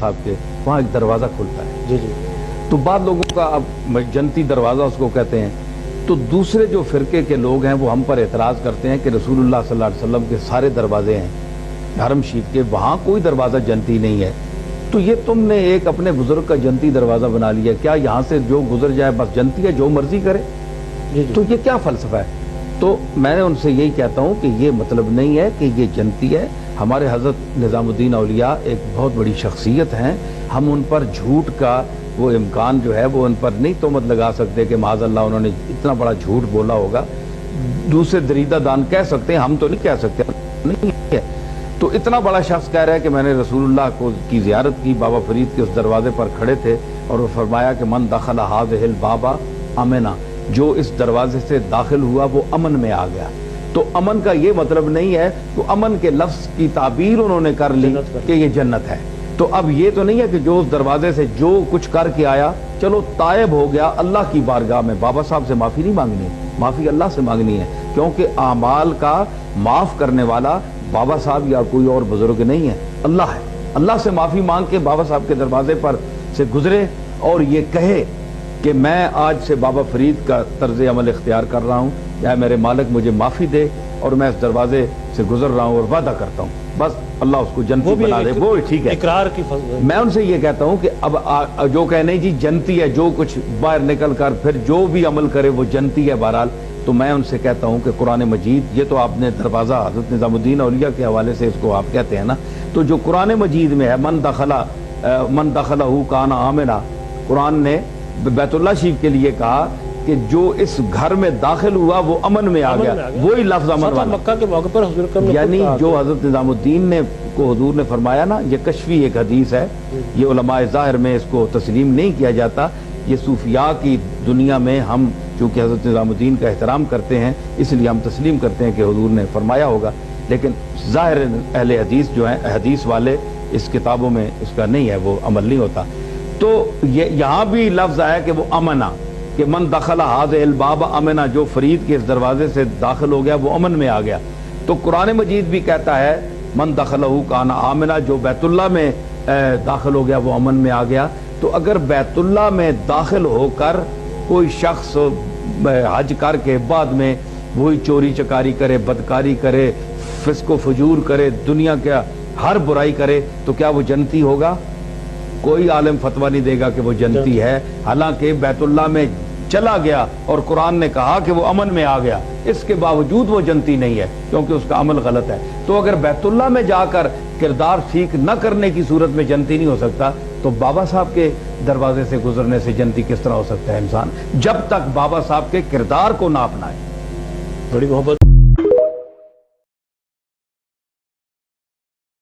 साहब के वहाँ एक दरवाज़ा खुलता है। जी जी। तो बाद लोगों का अब जन्नती दरवाज़ा उसको कहते हैं। तो दूसरे जो फिरके के लोग हैं वो हम पर एतराज़ करते हैं कि रसूलुल्लाह सल्लल्लाहु अलैहि वसल्लम के सारे दरवाजे हैं हरम शरीफ के, वहाँ कोई दरवाज़ा जन्नती नहीं है। तो ये तुमने एक अपने बुजुर्ग का जन्नती दरवाज़ा बना लिया, क्या यहाँ से जो गुजर जाए बस जन्नती है, जो मर्जी करे? जी जी। तो ये क्या फ़लसफ़ा है? तो मैं उनसे यही कहता हूँ कि ये मतलब नहीं है कि ये जन्नती है। हमारे हज़रत निज़ामुद्दीन औलिया एक बहुत बड़ी शख्सियत हैं, हम उन पर झूठ का वो इम्कान जो है वो उन पर नहीं तोहमत लगा सकते कि माज़अल्लाह उन्होंने इतना बड़ा झूठ बोला होगा। दूसरे दरीदा दान कह सकते हैं, हम तो नहीं कह सकते, नहीं है। तो इतना बड़ा शख्स कह रहा है कि मैंने रसूलुल्लाह को की ज़ियारत की, बाबा फरीद के उस दरवाजे पर खड़े थे और वो फरमाया कि मन दखल हाज़िहिल बाबा अमना, जो इस दरवाजे से दाखिल हुआ वो अमन में आ गया। तो अमन का ये मतलब नहीं है, तो अमन के लफ्ज़ की ताबीर उन्होंने कर ली कि ये जन्नत है। तो अब ये तो नहीं है कि जो उस दरवाजे से जो कुछ करके आया चलो तायब हो गया, अल्लाह की बारगाह में बाबा साहब से माफ़ी नहीं मांगनी है, माफ़ी अल्लाह से मांगनी है, क्योंकि आमाल का माफ़ करने वाला बाबा साहब या कोई और बुजुर्ग नहीं है, अल्लाह है। अल्लाह से माफ़ी मांग के बाबा साहब के दरवाजे पर से गुजरे और ये कहे कि मैं आज से बाबा फरीद का तर्ज अमल इख्तियार कर रहा हूँ, या मेरे मालिक मुझे माफ़ी दे और मैं इस दरवाजे से गुजर रहा हूँ और वादा करता हूँ, बस अल्लाह उसको जन्नती बना दे, वो ठीक है। इकरार की मैं उनसे ये कहता हूँ कि अब जो कहे नहीं जी जन्नती है, जो कुछ बाहर निकल कर फिर जो भी अमल करे वो जन्नती है बहरहाल, तो मैं उनसे कहता हूँ कि कुरान मजीद, ये तो आपने दरवाज़ा हज़रत निज़ामुद्दीन औलिया के हवाले से इसको आप कहते हैं ना, तो जो कुरान मजीद में है मन दखलहू काना आमिना, कुरान ने बैतुल्लाह शरीफ के लिए कहा कि जो इस घर में दाखिल हुआ वो अमन में आ गया, वही लफ्ज़ अमन वाला। मक्का के मौके पर हुजूर का यानी जो हज़रत निज़ामुद्दीन ने को हुजूर ने फरमाया ना, ये कश्फी एक हदीस है, ये उलमाए ज़ाहिर में इसको तस्लीम नहीं किया जाता। ये सूफिया की दुनिया में हम चूँकि हज़रत निज़ामुद्दीन का एहतराम करते हैं इसलिए हम तस्लीम करते हैं कि हुजूर ने फरमाया होगा, लेकिन ज़ाहिर अहले हदीस जो हैं, हदीस वाले इस किताबों में इसका नहीं है, वो अमल नहीं होता। तो ये यहाँ भी लफ्ज़ आया कि वो अमना, कि मन दखला हाज़िहिल बाब अमना, जो फरीद के इस दरवाजे से दाखिल हो गया वो अमन में आ गया। तो कुरान मजीद भी कहता है मन दखलहू काना आमिना, जो बैतुल्लाह में दाखिल हो गया वो अमन में आ गया। तो अगर बैतुल्लाह में दाखिल होकर कोई शख्स हज करके बाद में वही चोरी चकारी करे, बदकारी करे, फिस्को फजूर करे, दुनिया का हर बुराई करे, तो क्या वो जन्नती होगा? कोई आलिम फतवा नहीं देगा कि वो जन्नती है, हालांकि बैतुल्लाह में चला गया और कुरान ने कहा कि वो अमन में आ गया, इसके बावजूद वो जन्नती नहीं है क्योंकि उसका अमल गलत है। तो अगर बैतुल्लाह में जाकर किरदार ठीक न करने की सूरत में जन्नती नहीं हो सकता, तो बाबा साहब के दरवाजे से गुजरने से जन्नती किस तरह हो सकता है इंसान, जब तक बाबा साहब के किरदार को ना अपनाए। बड़ी मोहब्बत